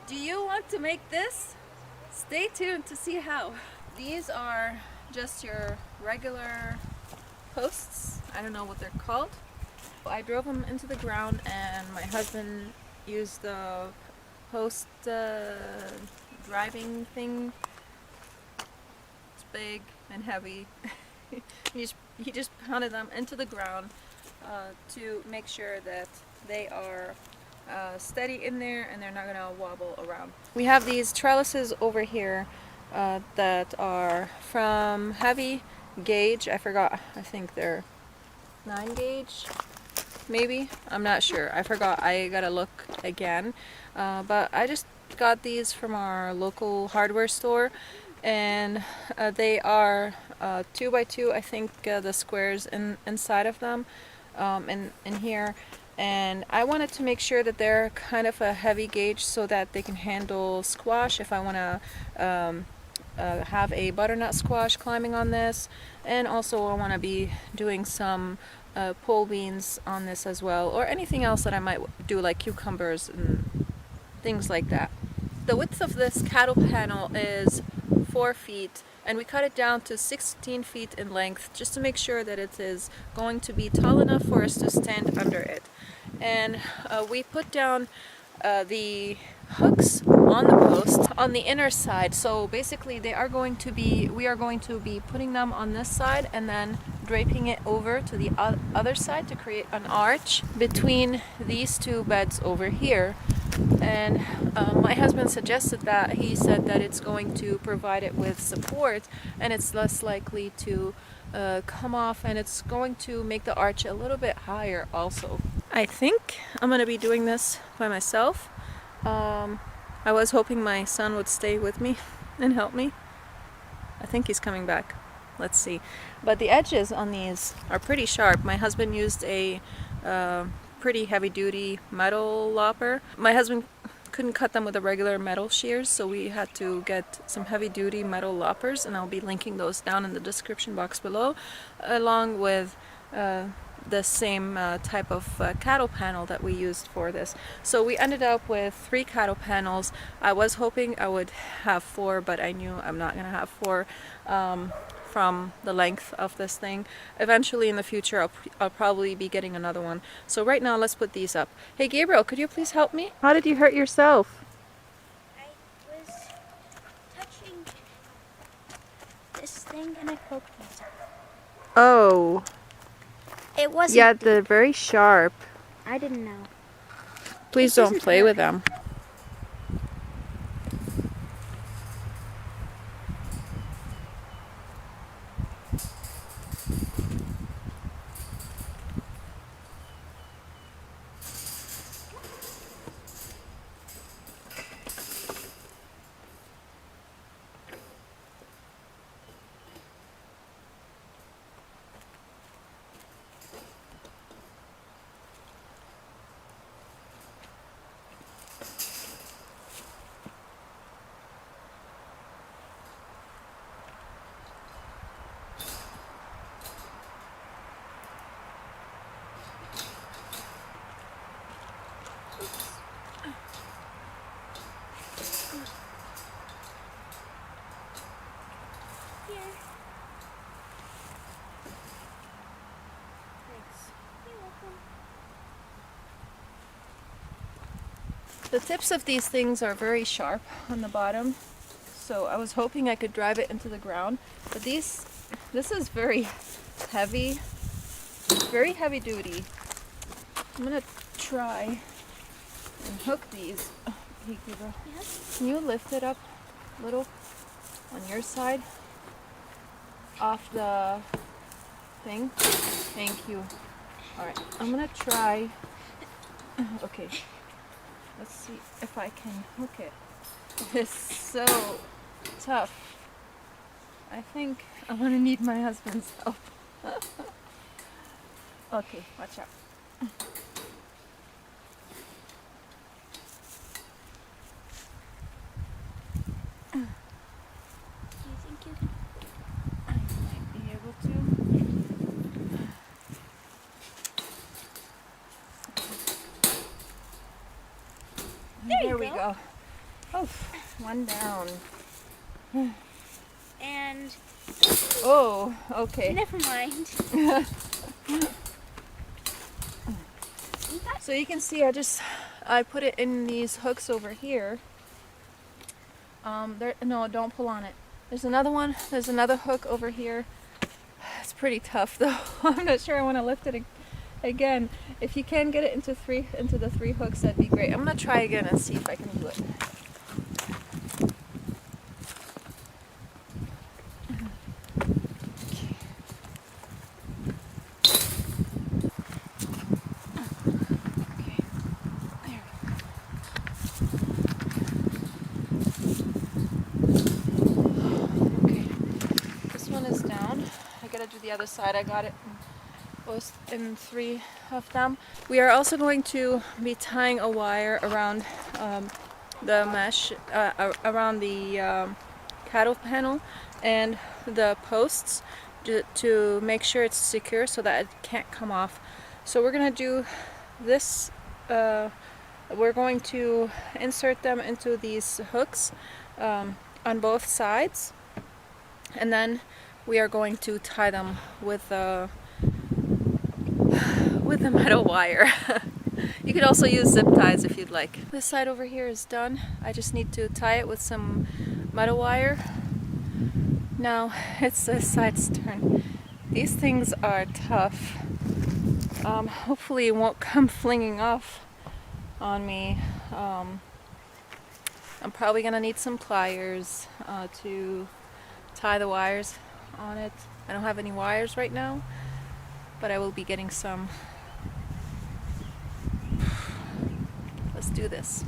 Do you want to make this? Stay tuned to see how. These are just your regular posts. I don't know what they're called. I drove them into the ground and my husband used the post driving thing. It's big and heavy. he just pounded them into the ground to make sure that they are steady in there and they're not gonna wobble around. We have these trellises over here that are from heavy gauge. I forgot, I think they're 9 gauge maybe, I'm not sure, I forgot, I gotta look again, but I just got these from our local hardware store, and they are 2 by 2, I think, the squares inside of them, in here. And I wanted to make sure that they're kind of a heavy gauge so that they can handle squash if I want to have a butternut squash climbing on this, and also I want to be doing some pole beans on this as well, or anything else that I might do, like cucumbers and things like that. The width of this cattle panel is 4 feet, and we cut it down to 16 feet in length just to make sure that it is going to be tall enough for us to stand under it. And we put down the hooks on the post on the inner side, so basically we are going to be putting them on this side and then draping it over to the other side to create an arch between these two beds over here. And my husband suggested that. He said that it's going to provide it with support and it's less likely to come off, and it's going to make the arch a little bit higher also. I think I'm going to be doing this by myself. I was hoping my son would stay with me and help me. I think he's coming back. Let's see. But the edges on these are pretty sharp. My husband used a pretty heavy-duty metal lopper. My husband couldn't cut them with a regular metal shears, so we had to get some heavy-duty metal loppers, and I'll be linking those down in the description box below, along with the same type of cattle panel that we used for this. So we ended up with 3 cattle panels. I was hoping I would have 4, but I knew I'm not gonna have 4 from the length of this thing. Eventually in the future I'll probably be getting another one. So right now let's put these up. Hey Gabriel, could you please help me? How did you hurt yourself? I was touching this thing and I poked myself. Oh. It wasn't. Yeah, they're very sharp. I didn't know. Please don't play with them. The tips of these things are very sharp on the bottom, so I was hoping I could drive it into the ground, but this is very heavy, very heavy duty. I'm gonna try and hook these. Oh, hey, Gabriel. Yes? Can you lift it up a little on your side off the thing? Thank you. Alright, I'm gonna try. Okay. Let's see if I can hook it. It's so tough. I think I'm gonna need my husband's help. Okay, watch out. Do you think you can? I might be able to. There There you we go. go. Oh, one down. And Oh, okay. never mind. So you can see I put it in these hooks over here. No, don't pull on it. There's another one. There's another hook over here. It's pretty tough though. I'm not sure I want to lift it again. If you can get it into the three hooks, that'd be great. I'm gonna try again and see if I can do it. Do the other side. I got it in three of them. We are also going to be tying a wire around the mesh, around the cattle panel and the posts to make sure it's secure so that it can't come off. So we're going to do this. We're going to insert them into these hooks on both sides, and then we are going to tie them with the metal wire. You could also use zip ties if you'd like. This side over here is done. I just need to tie it with some metal wire. Now it's this side's turn. These things are tough. Hopefully it won't come flinging off on me. I'm probably gonna need some pliers to tie the wires on it. I don't have any wires right now, but I will be getting some. Let's do this.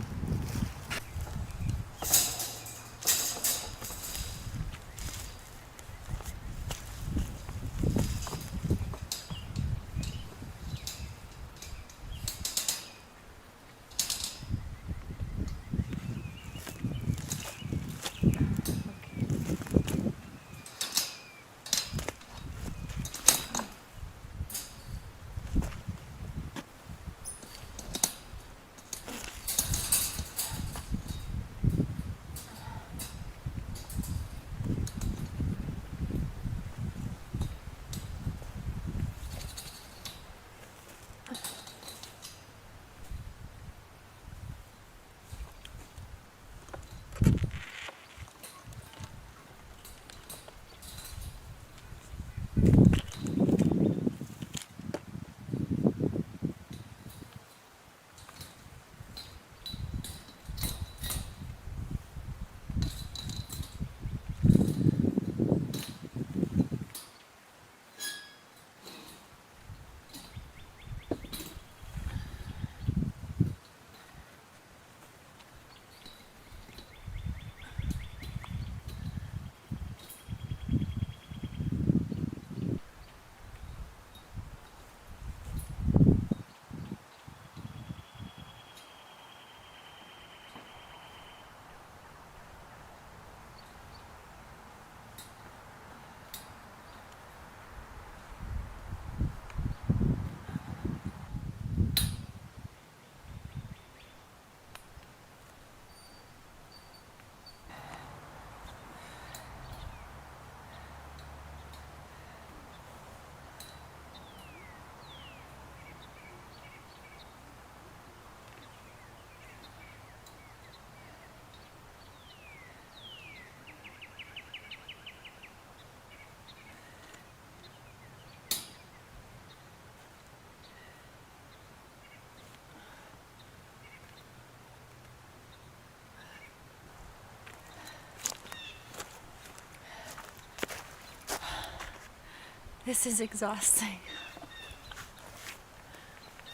This is exhausting.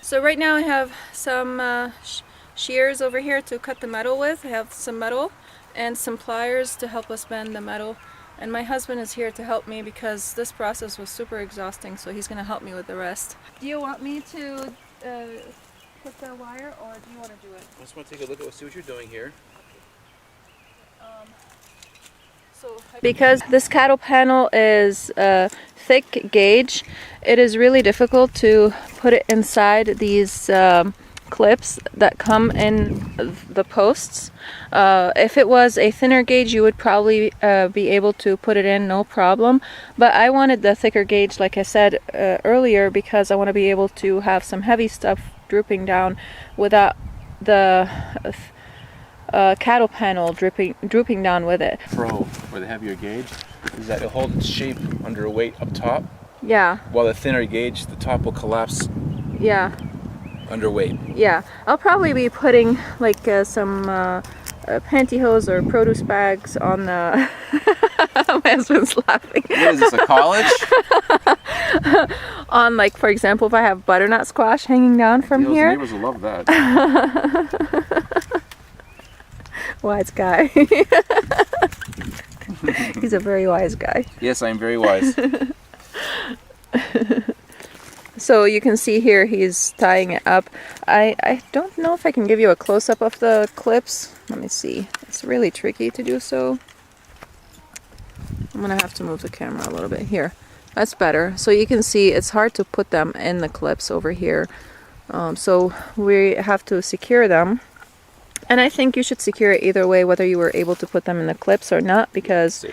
So right now I have some shears over here to cut the metal with. I have some metal and some pliers to help us bend the metal. And my husband is here to help me because this process was super exhausting, so he's going to help me with the rest. Do you want me to put the wire, or do you want to do it? I just want to take a look at see what you're doing here. Because this cattle panel is thick gauge, it is really difficult to put it inside these clips that come in the posts. If it was a thinner gauge, you would probably be able to put it in, no problem. But I wanted the thicker gauge, like I said earlier, because I want to be able to have some heavy stuff drooping down without the cattle panel drooping down with it. Pro for the heavier gauge is that it'll hold its shape under a weight up top. Yeah. While the thinner gauge, the top will collapse. Yeah. Under weight. Yeah. I'll probably be putting like some pantyhose or produce bags on the. My husband's laughing. What is this, a college? On, like, for example, if I have butternut squash hanging down from here. Neighbors will love that. Wise guy. He's a very wise guy. Yes, I am very wise. So you can see here he's tying it up. I don't know if I can give you a close-up of the clips. Let me see. It's really tricky to do so. I'm gonna have to move the camera a little bit here. That's better. So you can see it's hard to put them in the clips over here. So we have to secure them. And I think you should secure it either way, whether you were able to put them in the clips or not, because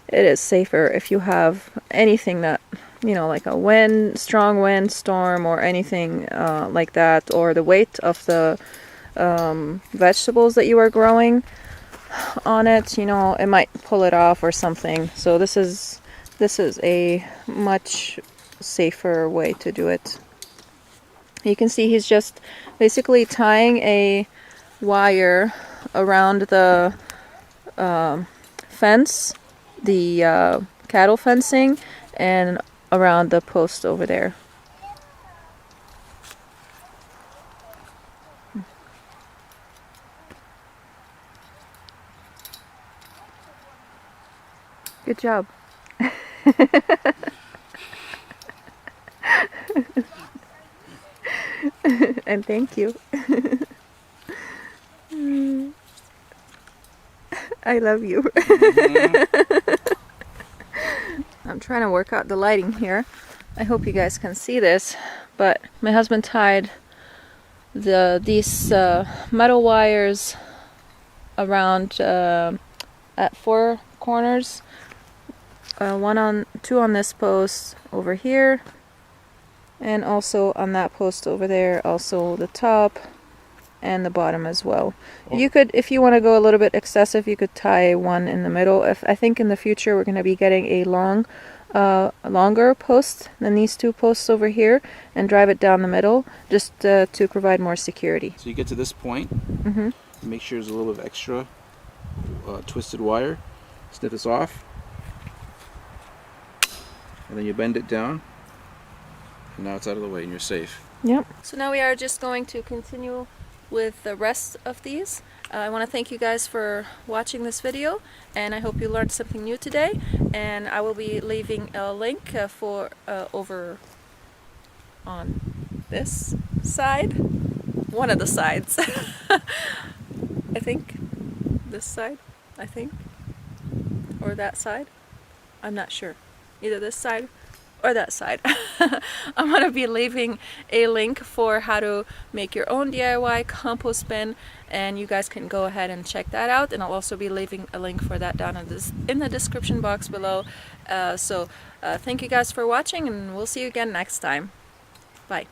it is safer if you have anything that, you know, like a wind, strong wind, storm, or anything like that, or the weight of the vegetables that you are growing on it, you know, it might pull it off or something. So this is a much safer way to do it. You can see he's just basically tying a wire around the fence, the cattle fencing, and around the post over there. Good job. And thank you. I love you. I'm trying to work out the lighting here. I hope you guys can see this, but my husband tied these metal wires around at 4 corners. Two on this post over here, and also on that post over there, also the top and the bottom as well. You could, if you want to go a little bit excessive, you could tie one in the middle. I think in the future we're going to be getting a longer post than these 2 posts over here, and drive it down the middle just to provide more security. So you get to this point, make sure there's a little bit of extra twisted wire, snip this off, and then you bend it down, and now it's out of the way and you're safe. Yep. So now we are just going to continue with the rest of these. I want to thank you guys for watching this video, and I hope you learned something new today, and I will be leaving a link for over on this side, one of the sides. I think this side, I think, or that side, I'm not sure, either this side or that side. I'm going to be leaving a link for how to make your own DIY compost bin, and you guys can go ahead and check that out, and I'll also be leaving a link for that down in the description box below. So thank you guys for watching, and we'll see you again next time. Bye.